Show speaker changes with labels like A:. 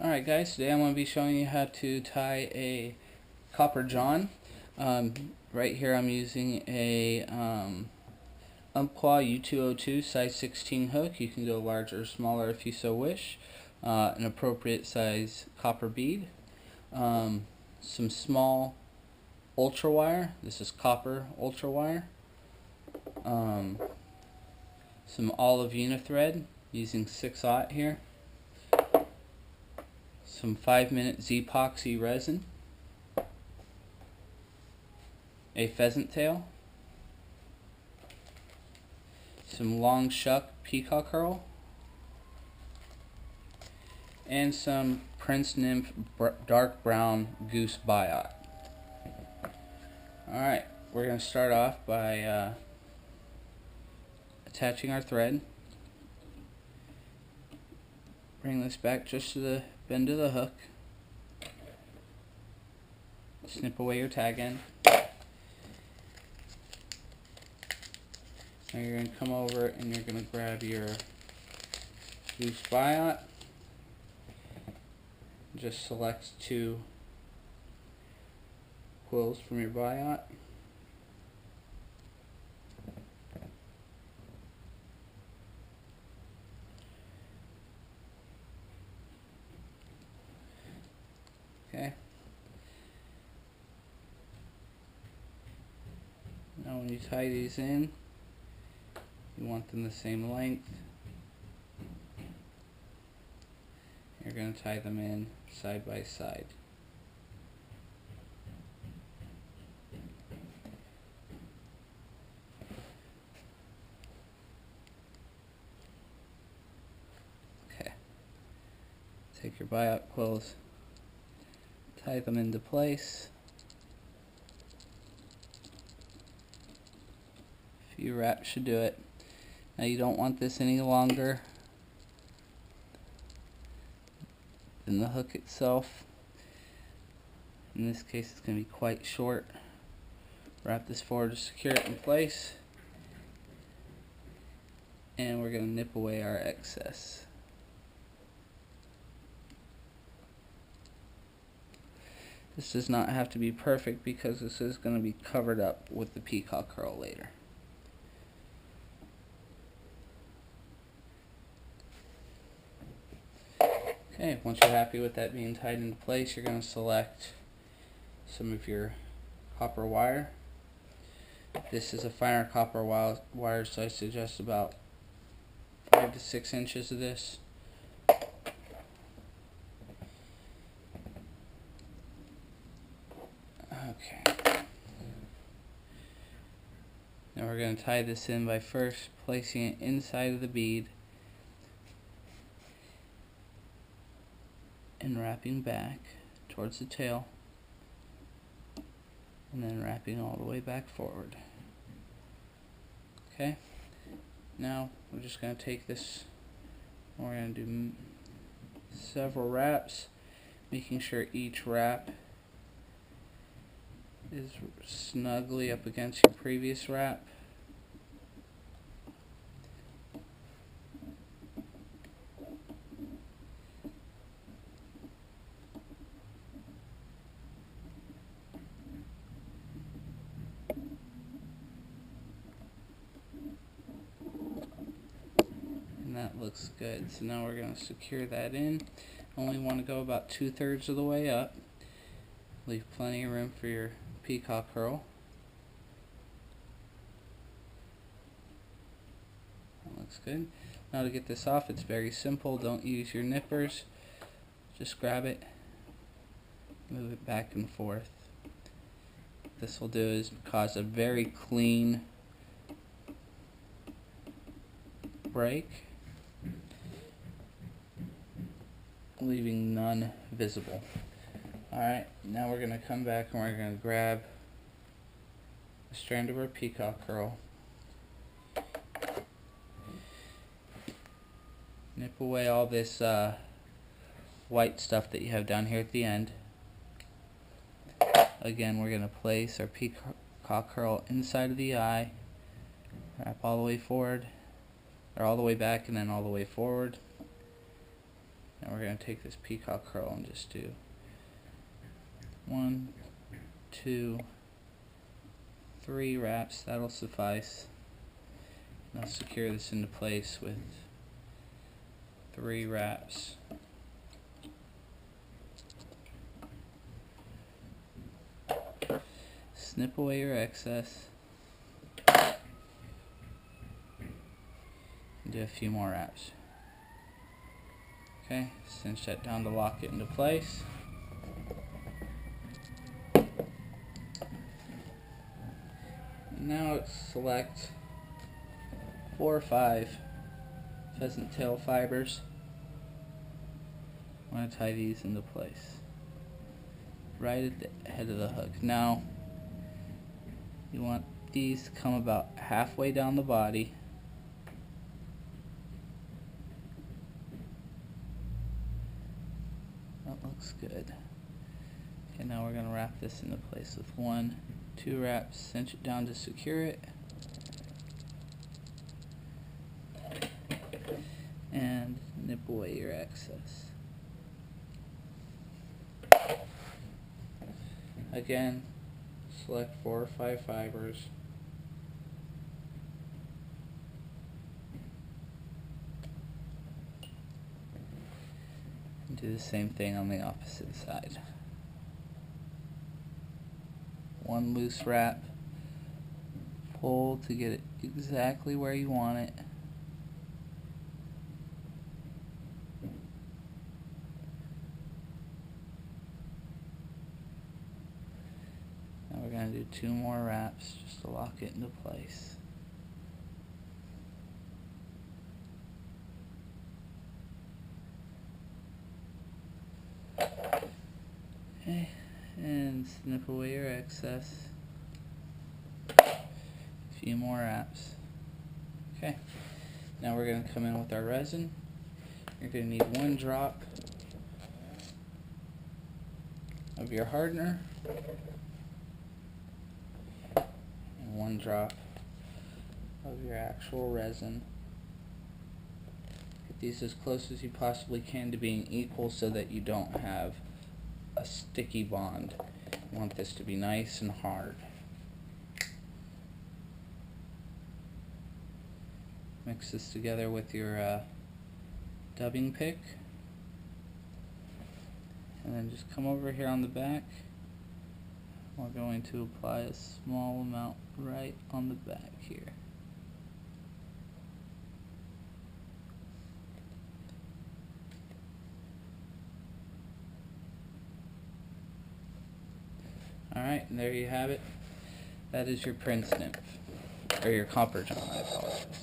A: Alright guys, today I'm going to be showing you how to tie a copper john. Right here I'm using a Umpqua U202 size 16 hook. You can go larger or smaller if you so wish. An appropriate size copper bead. Some small ultra wire. This is copper ultra wire. Some olive unithread using 6/0 here. Some 5-minute epoxy resin, a pheasant tail, some long shuck peacock curl, and some Prince Nymph dark brown goose biot. Alright, we're going to start off by attaching our thread. Bring this back just to the bend of the hook. Snip away your tag end. Now you're going to come over and you're going to grab your goose biot. Just select 2 quills from your biot. Okay. Now when you tie these in, you want them the same length. You're going to tie them in side by side. Okay. Take your biot quills, tie them into place. A few wraps should do it. Now you don't want this any longer than the hook itself. In this case it's going to be quite short. Wrap this forward to secure it in place, and we're going to nip away our excess. This does not have to be perfect because this is going to be covered up with the peacock curl later. Okay, once you're happy with that being tied into place, you're going to select some of your copper wire. This is a finer copper wire, so I suggest about 5 to 6 inches of this. Okay. Now we're going to tie this in by first placing it inside of the bead and wrapping back towards the tail, and then wrapping all the way back forward. Okay, now we're just going to take this, we're going to do several wraps, making sure each wrap is snugly up against your previous wrap. And that looks good. So now we're going to secure that in. Only want to go about 2/3 of the way up. Leave plenty of room for your peacock curl. That looks good. Now to get this off, it's very simple. Don't use your nippers. Just grab it, move it back and forth. What this will do is cause a very clean break, leaving none visible. Alright, now we're going to come back and we're going to grab a strand of our peacock curl, nip away all this white stuff that you have down here at the end. Again, we're going to place our peacock curl inside of the eye, wrap all the way forward, or all the way back and then all the way forward. Now we're we're going to take this peacock curl and just do 1, 2, 3 wraps. That'll suffice. And I'll secure this into place with 3 wraps. Snip away your excess. And do a few more wraps. Okay, cinch that down to lock it into place. Now select 4 or 5 pheasant tail fibers. I'm going to tie these into place right at the head of the hook. Now you want these to come about halfway down the body. That looks good. Okay, now we're going to wrap this into place with 1, 2 wraps, cinch it down to secure it, and nip away your excess. Again, select 4 or 5 fibers. And do the same thing on the opposite side. 1 loose wrap, pull to get it exactly where you want it. Now we're going to do 2 more wraps just to lock it into place. Okay, and snip away your excess. A few more wraps. Okay, now we're going to come in with our resin. You're going to need 1 drop of your hardener and 1 drop of your actual resin. Get these as close as you possibly can to being equal so that you don't have a sticky bond. You want this to be nice and hard. Mix this together with your dubbing pick, and then just come over here on the back. We're going to apply a small amount right on the back here. Alright, and there you have it. That is your Prince nymph, or your copper john, I apologize.